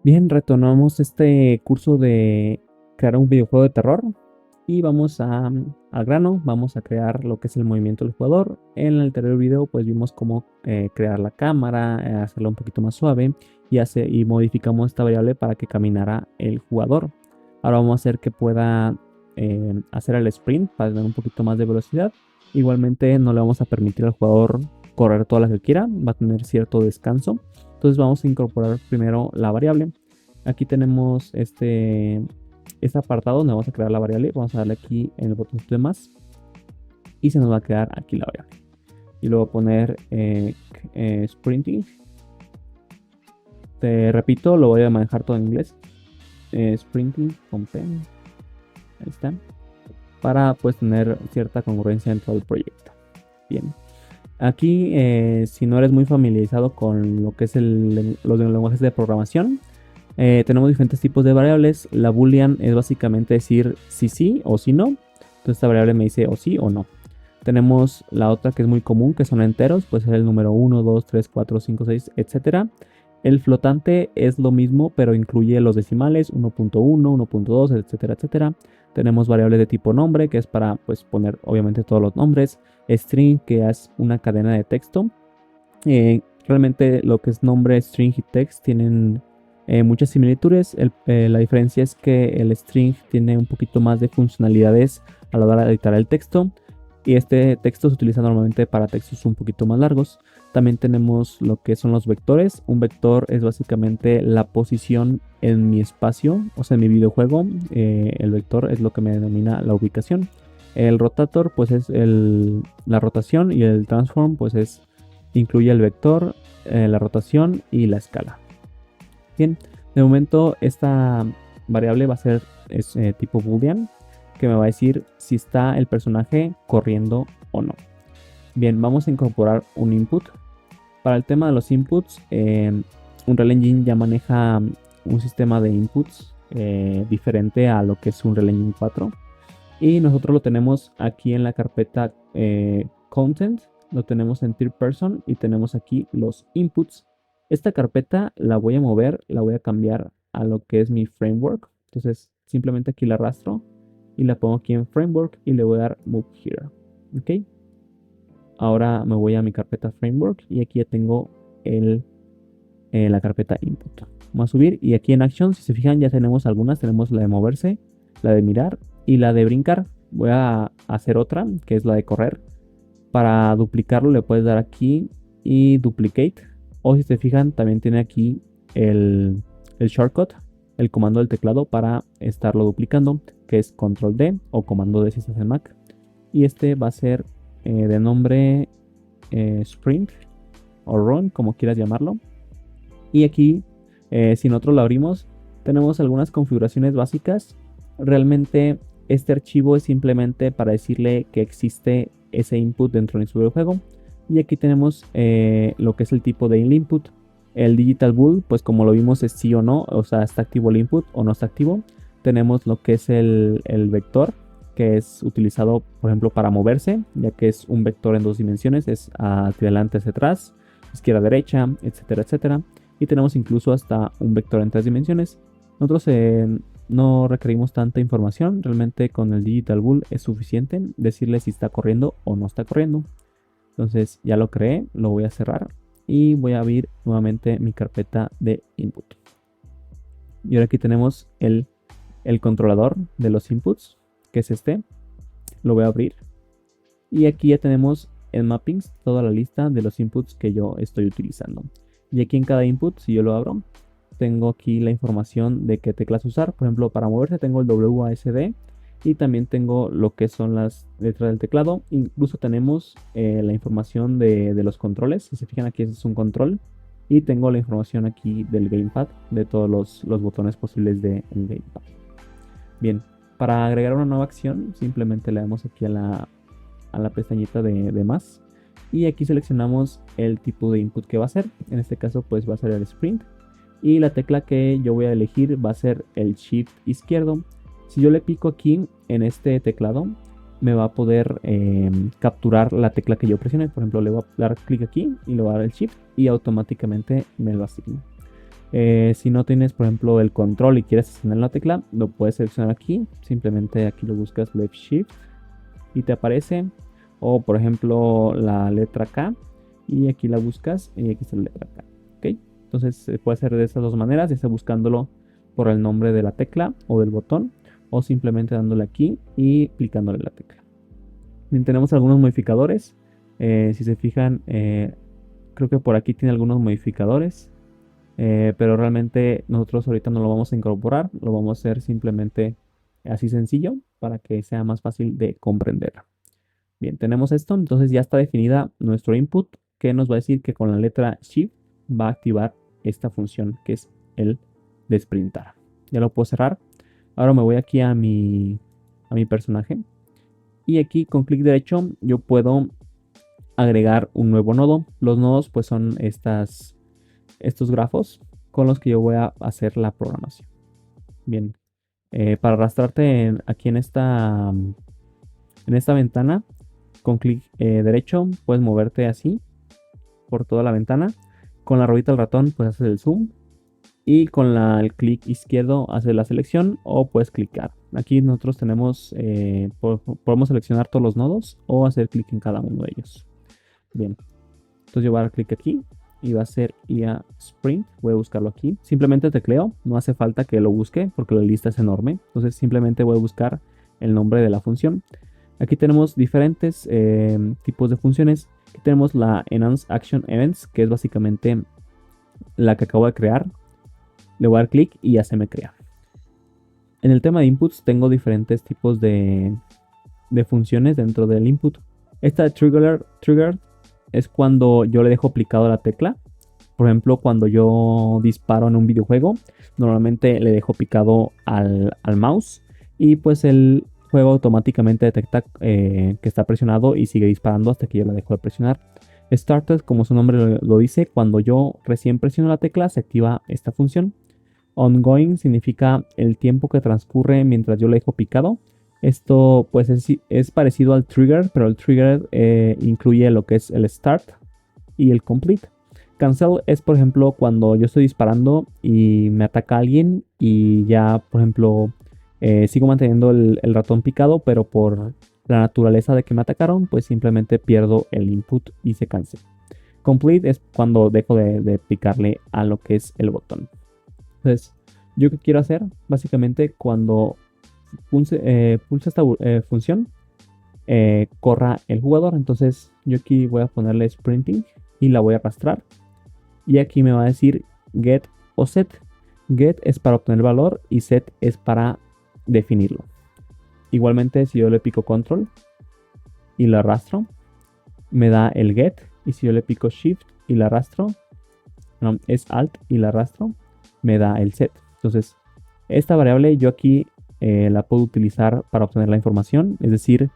Bien, retomamos este curso de crear un videojuego de terror y vamos al grano, vamos a crear lo que es el movimiento del jugador. En el anterior video pues vimos cómo crear la cámara, hacerla un poquito más suave y modificamos esta variable para que caminara el jugador. Ahora vamos a hacer que pueda hacer el sprint para tener un poquito más de velocidad. Igualmente no le vamos a permitir al jugador correr todas las que quiera, va a tener cierto descanso. Entonces vamos a incorporar primero la variable. Aquí tenemos este apartado donde vamos a crear la variable. Vamos a darle aquí en el botoncito de más y se nos va a quedar aquí la variable. Y luego poner sprinting. Te repito, lo voy a manejar todo en inglés. Sprinting con P. Ahí está. Para pues tener cierta congruencia en todo el proyecto. Bien. Aquí, si no eres muy familiarizado con lo que es los lenguajes de programación, tenemos diferentes tipos de variables. La boolean es básicamente decir si sí o si no. Entonces esta variable me dice o sí o no. Tenemos la otra que es muy común, que son enteros, puede ser el número 1, 2, 3, 4, 5, 6, etc. El flotante es lo mismo, pero incluye los decimales 1.1, 1.2, etcétera, etcétera. Tenemos variables de tipo nombre, que es para pues, poner obviamente todos los nombres. String, que es una cadena de texto. Realmente lo que es nombre, string y text tienen muchas similitudes. La diferencia es que el string tiene un poquito más de funcionalidades a la hora de editar el texto. Y este texto se utiliza normalmente para textos un poquito más largos. También tenemos lo que son los vectores. Un vector es básicamente la posición en mi espacio, o sea, en mi videojuego. El vector es lo que me denomina la ubicación. El rotator pues es la rotación y el transform pues incluye el vector, la rotación y la escala. Bien, de momento esta variable va a ser tipo boolean, que me va a decir si está el personaje corriendo o no. Bien, vamos a incorporar un input. Para el tema de los inputs, Unreal Engine ya maneja un sistema de inputs diferente a lo que es Unreal Engine 4. Y nosotros lo tenemos aquí en la carpeta Content, lo tenemos en Third Person y tenemos aquí los inputs. Esta carpeta la voy a mover, la voy a cambiar a lo que es mi framework. Entonces simplemente aquí la arrastro y la pongo aquí en framework y le voy a dar move here. ¿Ok? Ahora me voy a mi carpeta framework y aquí ya tengo la carpeta input. Vamos a subir y aquí en action, si se fijan, ya tenemos algunas. Tenemos la de moverse, la de mirar y la de brincar. Voy a hacer otra, que es la de correr. Para duplicarlo le puedes dar aquí y duplicate. O si se fijan, también tiene aquí el shortcut, el comando del teclado para estarlo duplicando, que es control D o comando D si estás en Mac. Y este va a ser de nombre sprint o run, como quieras llamarlo. Y aquí, si nosotros lo abrimos, tenemos algunas configuraciones básicas. Realmente este archivo es simplemente para decirle que existe ese input dentro de su videojuego. Y aquí tenemos lo que es el tipo de input. El digital bool, pues como lo vimos es sí o no, o sea, está activo el input o no está activo. Tenemos lo que es el vector, que es utilizado, por ejemplo, para moverse, ya que es un vector en dos dimensiones, es hacia adelante, hacia atrás, izquierda, derecha, etcétera, etcétera. Y tenemos incluso hasta un vector en tres dimensiones. Nosotros no requerimos tanta información, realmente con el digital bool es suficiente decirle si está corriendo o no está corriendo. Entonces ya lo creé, lo voy a cerrar y voy a abrir nuevamente mi carpeta de input. Y ahora aquí tenemos el controlador de los inputs, que es este. Lo voy a abrir. Y aquí ya tenemos en mappings toda la lista de los inputs que yo estoy utilizando. Y aquí en cada input, si yo lo abro, tengo aquí la información de qué teclas usar. Por ejemplo, para moverse tengo el WASD y también tengo lo que son las letras del teclado. Incluso tenemos la información de los controles. Si se fijan, aquí este es un control. Y tengo la información aquí del gamepad, de todos los botones posibles del gamepad. Bien, para agregar una nueva acción, simplemente le damos aquí a la pestañita de más. Y aquí seleccionamos el tipo de input que va a ser. En este caso, pues va a ser el sprint. Y la tecla que yo voy a elegir va a ser el shift izquierdo. Si yo le pico aquí en este teclado, me va a poder capturar la tecla que yo presione. Por ejemplo, le voy a dar clic aquí y le voy a dar el shift y automáticamente me lo asigna. Si no tienes, por ejemplo, el control y quieres seleccionar la tecla, lo puedes seleccionar aquí. Simplemente aquí lo buscas Left Shift y te aparece. O por ejemplo la letra K y aquí la buscas y aquí está la letra K. ¿Ok? Entonces puede ser de esas dos maneras, ya sea buscándolo por el nombre de la tecla o del botón o simplemente dándole aquí y clicándole la tecla. Bien, tenemos algunos modificadores. Si se fijan, creo que por aquí tiene algunos modificadores. Pero realmente nosotros ahorita no lo vamos a incorporar, lo vamos a hacer simplemente así sencillo para que sea más fácil de comprender. Bien, tenemos esto, entonces ya está definida nuestro input que nos va a decir que con la letra Shift va a activar esta función que es el de sprintar. Ya lo puedo cerrar. Ahora me voy aquí a mi personaje y aquí con clic derecho yo puedo agregar un nuevo nodo. Los nodos pues son estos grafos con los que yo voy a hacer la programación. Bien, para arrastrarte aquí en esta ventana, con clic derecho puedes moverte así por toda la ventana. Con la ruedita del ratón puedes hacer el zoom y con el clic izquierdo hacer la selección o puedes clicar. Aquí nosotros tenemos, podemos seleccionar todos los nodos o hacer clic en cada uno de ellos. Bien, entonces yo voy a dar clic aquí y va a ser IA Sprint. Voy a buscarlo aquí. Simplemente tecleo, no hace falta que lo busque porque la lista es enorme. Entonces simplemente voy a buscar el nombre de la función. Aquí tenemos diferentes tipos de funciones. Aquí tenemos la Enhance Action Events, que es básicamente la que acabo de crear. Le voy a dar clic y ya se me crea. En el tema de inputs tengo diferentes tipos de funciones dentro del input. Esta trigger es cuando yo le dejo aplicado la tecla. Por ejemplo, cuando yo disparo en un videojuego, normalmente le dejo picado al mouse y pues el juego automáticamente detecta que está presionado y sigue disparando hasta que yo la dejo de presionar. Started, como su nombre lo dice, cuando yo recién presiono la tecla se activa esta función. Ongoing significa el tiempo que transcurre mientras yo le dejo picado. Esto pues es parecido al trigger, pero el trigger incluye lo que es el start y el complete. Cancel es, por ejemplo, cuando yo estoy disparando y me ataca alguien y ya, por ejemplo, sigo manteniendo el ratón picado, pero por la naturaleza de que me atacaron, pues simplemente pierdo el input y se cancela. Complete es cuando dejo de picarle a lo que es el botón. Entonces, ¿yo qué quiero hacer? Básicamente, cuando pulse esta función, corra el jugador. Entonces, yo aquí voy a ponerle sprinting y la voy a arrastrar. Y aquí me va a decir get o set. Get es para obtener valor y set es para definirlo. Igualmente, si yo le pico control y lo arrastro, me da el get. Y si yo le pico shift y la arrastro, no, es alt y la arrastro, me da el set. Entonces, esta variable yo aquí la puedo utilizar para obtener la información. Es decir,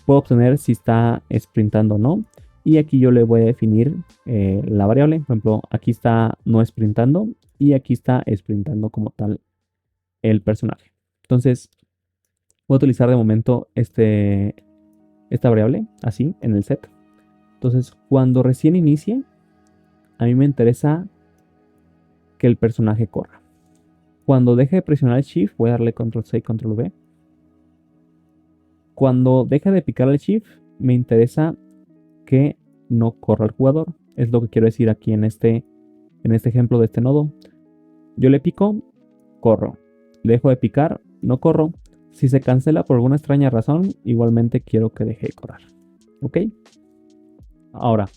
puedo obtener si está sprintando o no. Y aquí yo le voy a definir la variable. Por ejemplo, aquí está no sprintando y aquí está sprintando como tal el personaje. Entonces, voy a utilizar de momento esta variable así en el set. Entonces, cuando recién inicie, a mí me interesa que el personaje corra. Cuando deje de presionar el Shift, voy a darle Control C y Control V. Cuando deje de picar el Shift, me interesa que no corra el jugador. Es lo que quiero decir aquí en este ejemplo de este nodo. Yo le pico, corro. Le dejo de picar, no corro. Si se cancela por alguna extraña razón, igualmente quiero que deje de correr. ¿Ok? Ahora,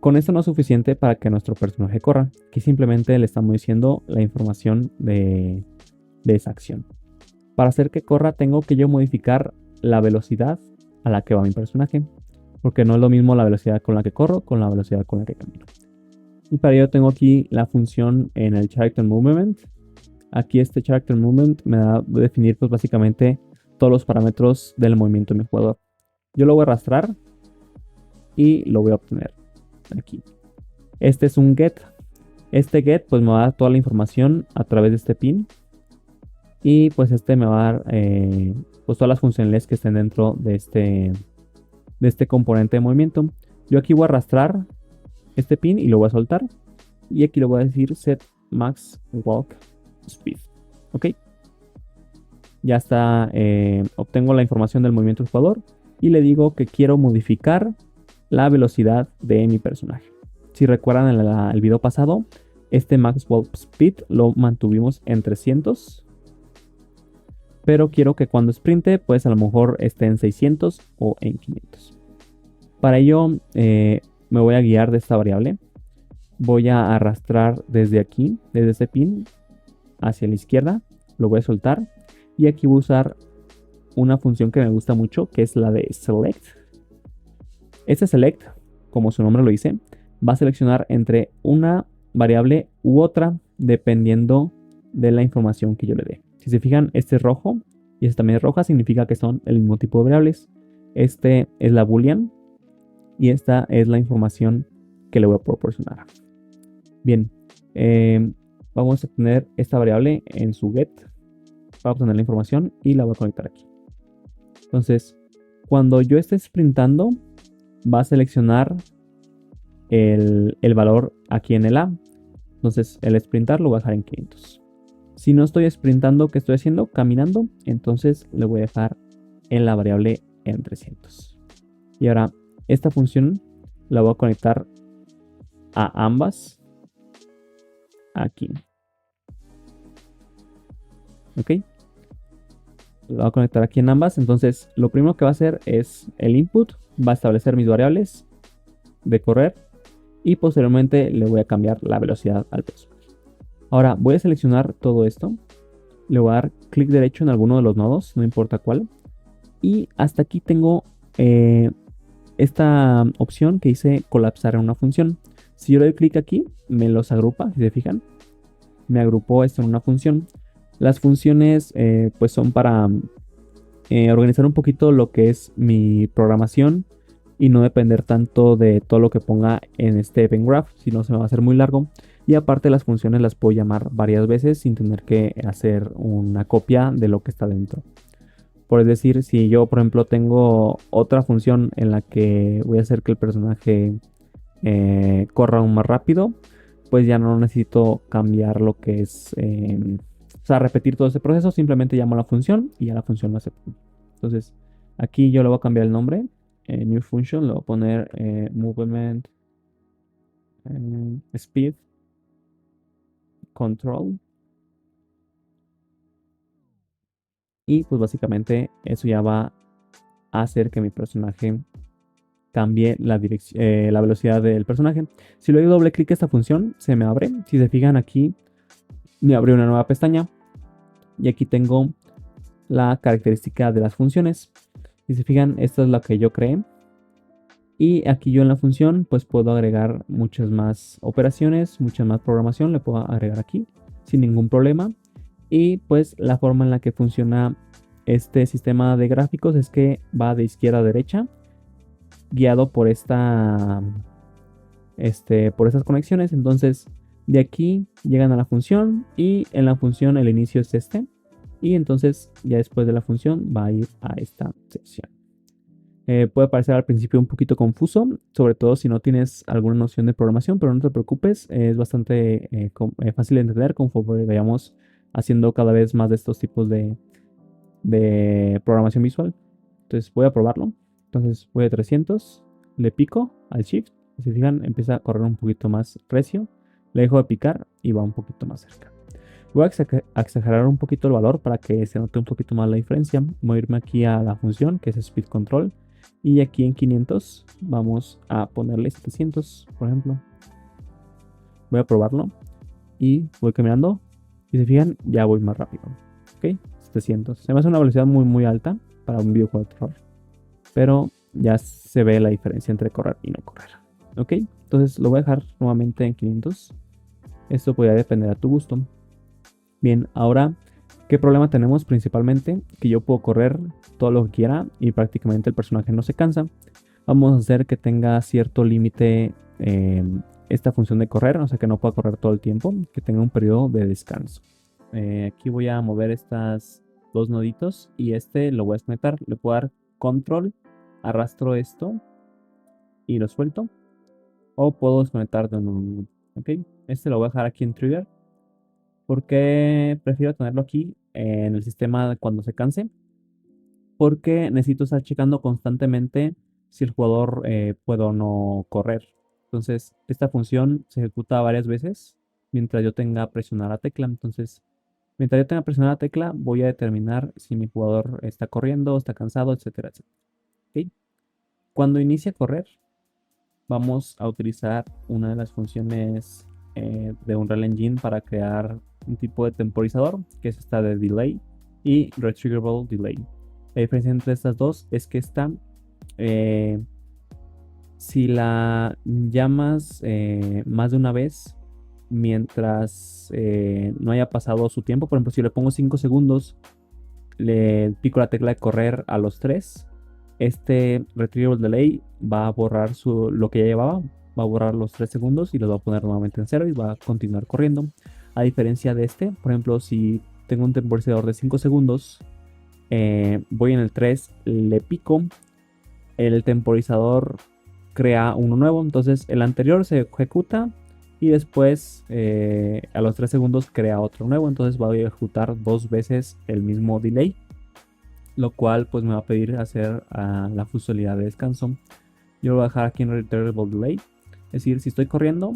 con esto no es suficiente para que nuestro personaje corra. Aquí simplemente le estamos diciendo la información de esa acción. Para hacer que corra tengo que yo modificar la velocidad a la que va mi personaje. Porque no es lo mismo la velocidad con la que corro con la velocidad con la que camino. Y para ello tengo aquí la función en el Character Movement. Aquí este Character Movement me da a definir pues básicamente todos los parámetros del movimiento de mi jugador. Yo lo voy a arrastrar y lo voy a obtener aquí. Este es un get. Este get pues me va a dar toda la información a través de este pin. Y pues este me va a dar pues todas las funcionalidades que estén dentro de este componente de movimiento. Yo aquí voy a arrastrar este pin y lo voy a soltar. Y aquí le voy a decir set max walk speed. Ok, ya está. Obtengo la información del movimiento del jugador y le digo que quiero modificar la velocidad de mi personaje. Si recuerdan el video pasado, este max walk speed lo mantuvimos en 300, pero quiero que cuando sprinte, pues a lo mejor esté en 600 o en 500. Para ello, me voy a guiar de esta variable. Voy a arrastrar desde aquí, desde este pin, hacia la izquierda. Lo voy a soltar. Y aquí voy a usar una función que me gusta mucho, que es la de select. Este select, como su nombre lo dice, va a seleccionar entre una variable u otra, dependiendo de la información que yo le dé. Si se fijan, este es rojo y este también es roja, significa que son el mismo tipo de variables. Este es la boolean y esta es la información que le voy a proporcionar. Bien, vamos a tener esta variable en su get para obtener la información y la voy a conectar aquí. Entonces, cuando yo esté sprintando, va a seleccionar el valor aquí en el A. Entonces, el sprintar lo voy a dejar en 500. Si no estoy sprintando, ¿qué estoy haciendo? Caminando. Entonces, le voy a dejar en la variable en 300. Y ahora, esta función la voy a conectar a ambas aquí. ¿Ok? Lo voy a conectar aquí en ambas. Entonces, lo primero que va a hacer es el input. Va a establecer mis variables de correr. Y posteriormente le voy a cambiar la velocidad al personaje. Ahora voy a seleccionar todo esto. Le voy a dar clic derecho en alguno de los nodos, no importa cuál. Y hasta aquí tengo esta opción que dice colapsar en una función. Si yo le doy clic aquí, me los agrupa, si se fijan. Me agrupó esto en una función. Las funciones pues son para organizar un poquito lo que es mi programación y no depender tanto de todo lo que ponga en este event graph, si no se me va a hacer muy largo. Y aparte las funciones las puedo llamar varias veces sin tener que hacer una copia de lo que está dentro. Por decir, si yo por ejemplo tengo otra función en la que voy a hacer que el personaje corra aún más rápido, pues ya no necesito cambiar lo que es, o sea, repetir todo ese proceso, simplemente llamo a la función y ya la función lo acepta. Entonces, aquí yo le voy a cambiar el nombre, new function, le voy a poner movement speed control. Y pues básicamente eso ya va a hacer que mi personaje cambie la velocidad del personaje. Si le doy doble clic a esta función, se me abre. Si se fijan aquí, me abre una nueva pestaña. Y aquí tengo la característica de las funciones. Si se fijan, esta es la que yo creé. Y aquí yo en la función pues puedo agregar muchas más operaciones, mucha más programación. Le puedo agregar aquí sin ningún problema. Y pues la forma en la que funciona este sistema de gráficos es que va de izquierda a derecha, guiado por por estas conexiones. Entonces de aquí llegan a la función y en la función el inicio es este. Y entonces ya después de la función va a ir a esta sección. Puede parecer al principio un poquito confuso, sobre todo si no tienes alguna noción de programación, pero no te preocupes, es bastante fácil de entender conforme vayamos haciendo cada vez más de estos tipos de programación visual. Entonces voy a probarlo. Entonces voy a 300, le pico al shift, y si fijan empieza a correr un poquito más recio, le dejo de picar y va un poquito más cerca. Voy a exagerar un poquito el valor para que se note un poquito más la diferencia. Voy a irme aquí a la función que es speed control. Y aquí en 500 vamos a ponerle 700, por ejemplo. Voy a probarlo y voy caminando. Si se fijan, ya voy más rápido. Ok, 700. Se me hace una velocidad muy muy alta para un videojuego de terror. Pero ya se ve la diferencia entre correr y no correr. Ok, entonces lo voy a dejar nuevamente en 500. Esto podría depender a tu gusto. Bien, ahora, ¿qué problema tenemos principalmente? Que yo puedo correr todo lo que quiera y prácticamente el personaje no se cansa. Vamos a hacer que tenga cierto límite esta función de correr, o sea que no pueda correr todo el tiempo, que tenga un periodo de descanso. Aquí voy a mover estas dos noditos y este lo voy a desconectar. Le puedo dar control, arrastro esto y lo suelto. O puedo desconectar de un... Ok, este lo voy a dejar aquí en trigger ¿Por qué prefiero tenerlo aquí en el sistema cuando se canse? Porque necesito estar checando constantemente si el jugador puede o no correr. Entonces, esta función se ejecuta varias veces mientras yo tenga presionada la tecla. Entonces, mientras yo tenga presionada la tecla, voy a determinar si mi jugador está corriendo, está cansado, etcétera, etcétera. ¿Ok? Cuando inicie a correr, vamos a utilizar una de las funciones de Unreal Engine para crear un tipo de temporizador, que es esta de delay y retrievable delay. La diferencia entre estas dos es que esta, eh, si la llamas más de una vez, mientras no haya pasado su tiempo, por ejemplo, si le pongo 5 segundos, le pico la tecla de correr a los 3, este retrieval delay va a borrar lo que ya llevaba, va a borrar los 3 segundos y los va a poner nuevamente en cero y va a continuar corriendo. A diferencia de este, por ejemplo, si tengo un temporizador de 5 segundos, voy en el 3, le pico, el temporizador crea uno nuevo, entonces el anterior se ejecuta y después a los 3 segundos crea otro nuevo, entonces voy a ejecutar dos veces el mismo delay, lo cual pues me va a pedir hacer la funcionalidad de descanso. Yo lo voy a dejar aquí en Returnable Delay, es decir, si estoy corriendo,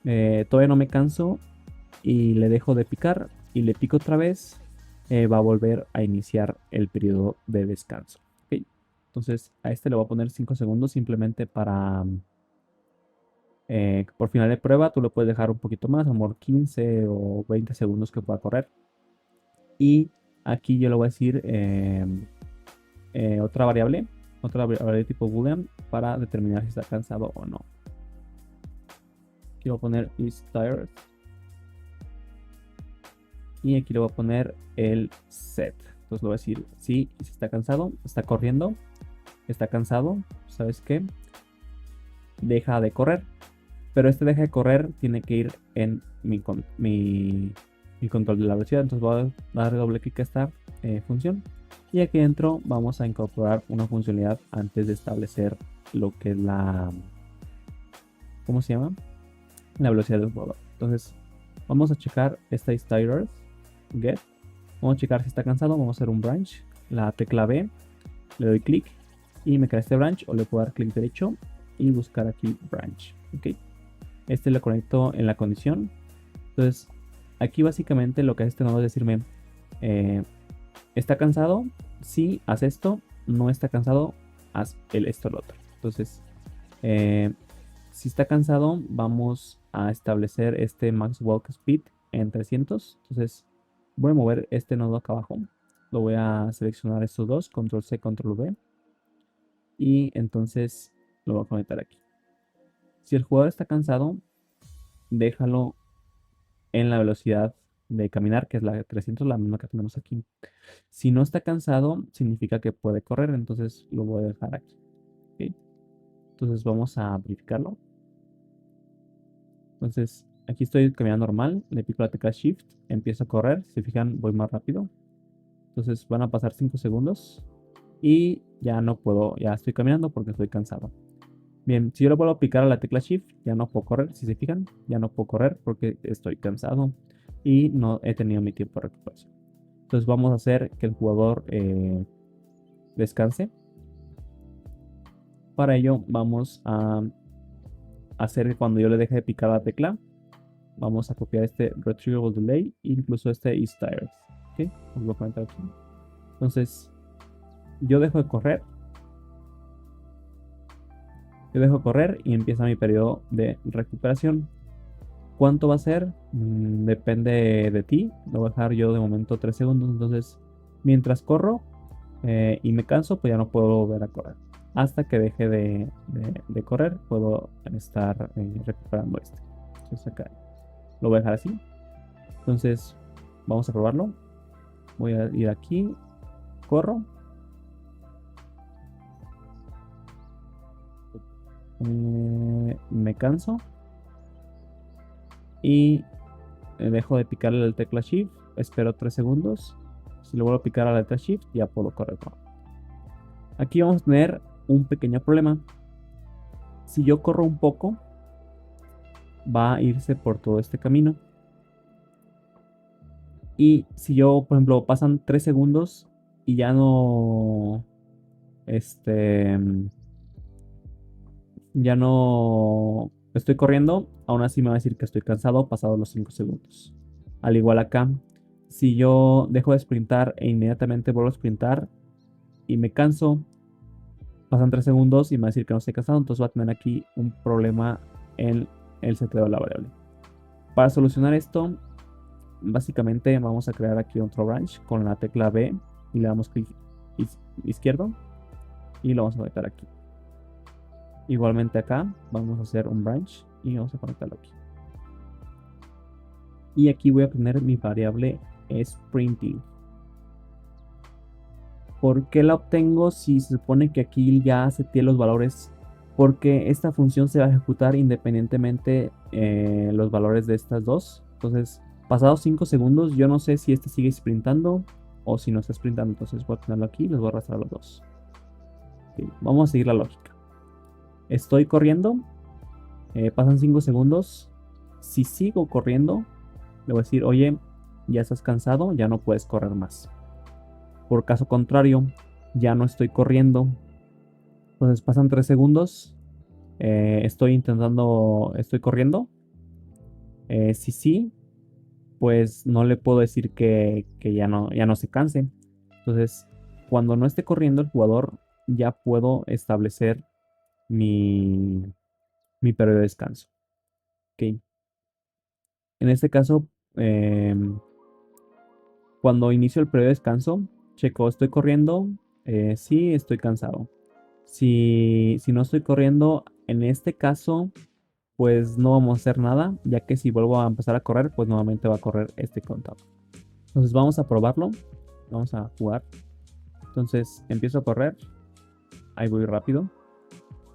todavía no me canso y le dejo de picar y le pico otra vez, va a volver a iniciar el periodo de descanso. ¿Okay? Entonces a este le voy a poner 5 segundos simplemente para, por final de prueba, tú lo puedes dejar un poquito más, amor 15 o 20 segundos que pueda correr. Y aquí yo le voy a decir otra variable tipo boolean para determinar si está cansado o no. Aquí voy a poner is tired y aquí le voy a poner el set. Entonces le voy a decir sí, si está cansado, está corriendo, está cansado, ¿sabes qué? Deja de correr, pero este deja de correr tiene que ir en mi control de la velocidad. Entonces voy a dar doble clic a esta función y aquí dentro vamos a incorporar una funcionalidad antes de establecer lo que es ¿cómo se llama? La velocidad del jugador. Entonces vamos a checar esta is tired get, vamos a checar si está cansado, vamos a hacer un branch, la tecla B, le doy clic y me crea este branch, o le puedo dar clic derecho y buscar aquí branch. Ok, este lo conecto en la condición. Entonces aquí básicamente lo que hace este nodo es decirme ¿está cansado? Sí, haz esto. No está cansado, haz esto, el otro. Entonces, si está cansado, vamos a establecer este max walk speed en 300. Entonces, voy a mover este nodo acá abajo. Lo voy a seleccionar estos dos, control C, control V. Y entonces lo voy a conectar aquí. Si el jugador está cansado, déjalo en la velocidad de caminar, que es la de 300, la misma que tenemos aquí. Si no está cansado, significa que puede correr, entonces lo voy a dejar aquí. ¿Okay? Entonces vamos a verificarlo. Entonces aquí estoy caminando normal, le pico la tecla Shift, empiezo a correr, si se fijan voy más rápido. Entonces van a pasar 5 segundos y ya no puedo, ya estoy caminando porque estoy cansado. Bien, si yo le vuelvo a picar a la tecla Shift, ya no puedo correr, si se fijan, ya no puedo correr porque estoy cansado y no he tenido mi tiempo de recuperación. Entonces vamos a hacer que el jugador descanse. Para ello vamos a hacer que cuando yo le deje de picar la tecla, vamos a copiar este retrievable delay, incluso este is tired. ¿Okay? Os voy a comentar aquí. Entonces yo dejo de correr. Yo dejo correr y empieza mi periodo de recuperación. ¿Cuánto va a ser? Depende de ti. Lo voy a dejar yo de momento 3 segundos. Entonces, mientras corro y me canso, pues ya no puedo volver a correr. Hasta que deje de correr, puedo estar recuperando este. Entonces acá lo voy a dejar así. Entonces, vamos a probarlo. Voy a ir aquí, corro. Me canso. Y dejo de picarle la tecla Shift, espero 3 segundos. Si le vuelvo a picar a la tecla Shift, ya puedo correr. Aquí vamos a tener un pequeño problema. Si yo corro un poco, va a irse por todo este camino. Y si yo, por ejemplo, pasan 3 segundos y ya no, este, ya no estoy corriendo, aún así me va a decir que estoy cansado pasados los 5 segundos. Al igual acá, si yo dejo de sprintar e inmediatamente vuelvo a sprintar y me canso, pasan 3 segundos y me va a decir que no estoy cansado, entonces va a tener aquí un problema en el seteo de la variable. Para solucionar esto, básicamente vamos a crear aquí otro branch con la tecla B y le damos clic izquierdo y lo vamos a conectar aquí. Igualmente acá vamos a hacer un branch y vamos a conectarlo aquí. Y aquí voy a poner mi variable sprinting. ¿Por qué la obtengo si se supone que aquí ya seteé los valores? Porque esta función se va a ejecutar independientemente los valores de estas dos. Entonces, pasados 5 segundos, yo no sé si este sigue sprintando o si no está sprintando. Entonces voy a ponerlo aquí y les voy a arrastrar los dos. Okay, vamos a seguir la lógica. Estoy corriendo, pasan 5 segundos. Si sigo corriendo, le voy a decir, oye, ya estás cansado, ya no puedes correr más. Por caso contrario, ya no estoy corriendo. Entonces pasan 3 segundos. Estoy corriendo. Si sí, pues no le puedo decir que ya no se canse. Entonces, cuando no esté corriendo el jugador, ya puedo establecer mi, mi periodo de descanso. ¿Ok? En este caso, cuando inicio el periodo de descanso, checo, estoy corriendo. Sí, estoy cansado. Si no estoy corriendo, en este caso, pues no vamos a hacer nada, ya que si vuelvo a empezar a correr, pues nuevamente va a correr este contador. Entonces vamos a probarlo, vamos a jugar. Entonces empiezo a correr, ahí voy rápido,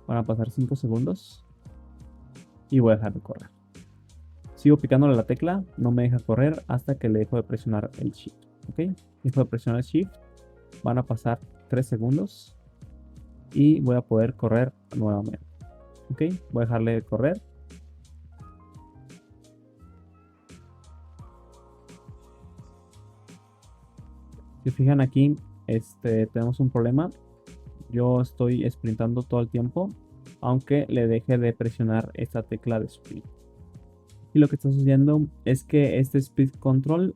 van a pasar 5 segundos y voy a dejar de correr. Sigo picándole la tecla, no me deja correr hasta que le dejo de presionar el shift. ¿Ok? Dejo de presionar el shift, van a pasar 3 segundos y voy a poder correr nuevamente. ¿Ok? Voy a dejarle de correr. Si fijan aquí, tenemos un problema. Yo estoy sprintando todo el tiempo, aunque le deje de presionar esta tecla de sprint. Y lo que está sucediendo es que este speed control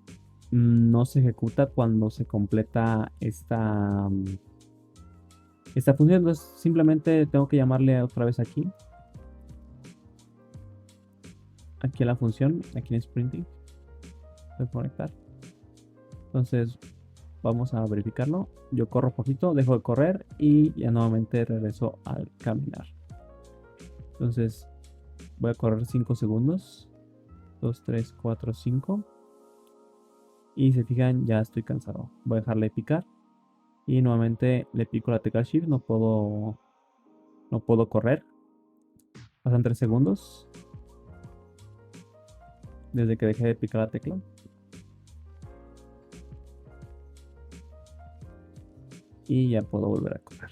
no se ejecuta cuando se completa esta función. Entonces simplemente tengo que llamarle otra vez aquí a la función, aquí en sprinting. Voy a conectar. Entonces vamos a verificarlo. Yo corro poquito, dejo de correr y ya nuevamente regreso al caminar. Entonces voy a correr 5 segundos. 2, 3, 4, 5. Y si se fijan, ya estoy cansado. Voy a dejarle picar. Y nuevamente le pico la tecla Shift. No puedo correr. Pasan 3 segundos. Desde que dejé de picar la tecla. Y ya puedo volver a correr.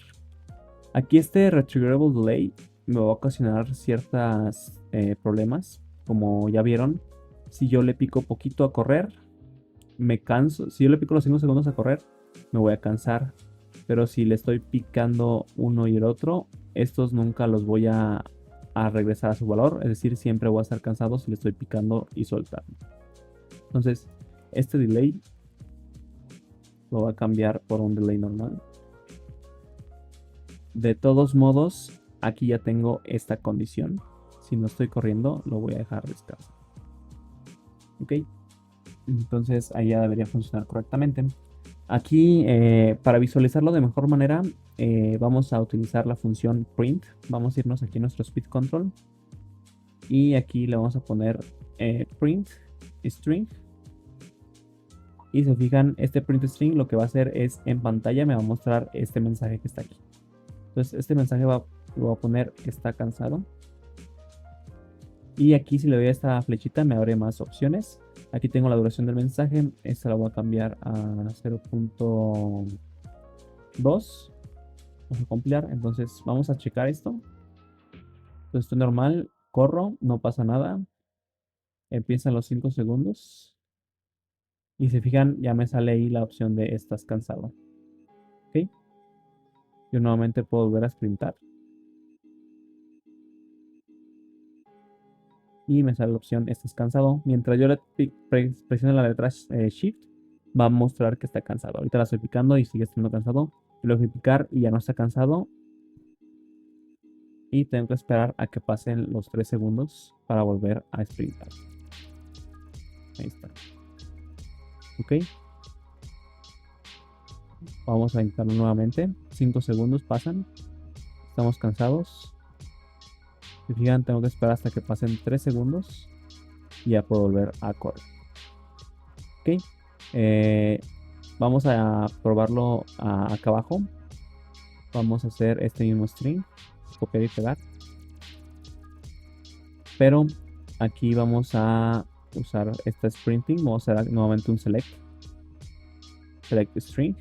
Aquí este Retriggerable Delay me va a ocasionar ciertos problemas. Como ya vieron, si yo le pico poquito a correr, me canso. Si yo le pico los 5 segundos a correr, me voy a cansar. Pero si le estoy picando uno y el otro, estos nunca los voy a regresar a su valor. Es decir, siempre voy a estar cansado si le estoy picando y soltando. Entonces, este delay lo voy a cambiar por un delay normal. De todos modos, aquí ya tengo esta condición. Si no estoy corriendo, lo voy a dejar descansar. Ok. Entonces ahí ya debería funcionar correctamente. Aquí, para visualizarlo de mejor manera, vamos a utilizar la función print. Vamos a irnos aquí a nuestro speed control. Y aquí le vamos a poner print string. Y se fijan, este print string lo que va a hacer es en pantalla me va a mostrar este mensaje que está aquí. Entonces este mensaje lo voy a poner está cansado. Y aquí si le doy a esta flechita me abre más opciones. Aquí tengo la duración del mensaje. Esta la voy a cambiar a 0.2. Vamos a compilar. Entonces vamos a checar esto. Entonces estoy normal. Corro. No pasa nada. Empiezan los 5 segundos. Y si fijan, ya me sale ahí la opción de estás cansado. ¿Ok? Yo nuevamente puedo volver a sprintar. Y me sale la opción estás cansado. Mientras yo le presione la letra Shift, va a mostrar que está cansado. Ahorita la estoy picando y sigue estando cansado. Y lo voy a picar y ya no está cansado. Y tengo que esperar a que pasen los 3 segundos para volver a sprintar. Ahí está. Ok. Vamos a intentarlo nuevamente. 5 segundos pasan. Estamos cansados. Si fijan, tengo que esperar hasta que pasen 3 segundos. Y ya puedo volver a correr. Ok. Vamos a probarlo acá abajo. Vamos a hacer este mismo string. Copiar y pegar. Pero aquí vamos a usar este sprinting. Vamos a hacer nuevamente un select. Select string.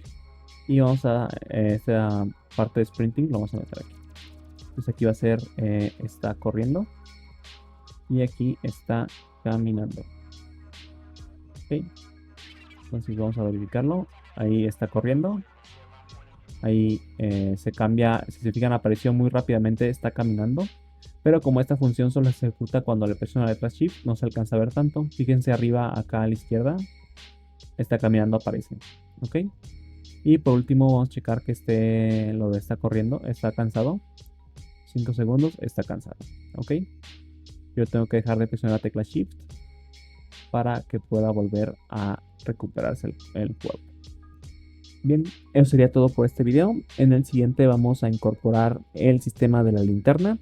Y vamos a esta parte de sprinting lo vamos a meter aquí. Entonces aquí va a ser está corriendo y aquí está caminando. Ok. Entonces vamos a verificarlo. Ahí está corriendo. Ahí se cambia. Si se fijan, apareció muy rápidamente. Está caminando. Pero como esta función solo se ejecuta cuando le presiono la letra Shift, no se alcanza a ver tanto. Fíjense arriba, acá a la izquierda. Está caminando, aparece. Ok. Y por último vamos a checar que lo de está corriendo. Está cansado. 5 segundos, está cansado. Ok. Yo tengo que dejar de presionar la tecla Shift para que pueda volver a recuperarse el cuerpo. Bien, eso sería todo por este video. En el siguiente vamos a incorporar el sistema de la linterna,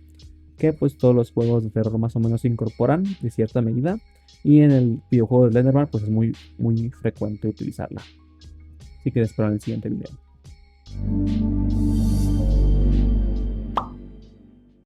que pues todos los juegos de terror más o menos se incorporan de cierta medida. Y en el videojuego de Slenderman pues es muy frecuente utilizarla. Así que espero en el siguiente video.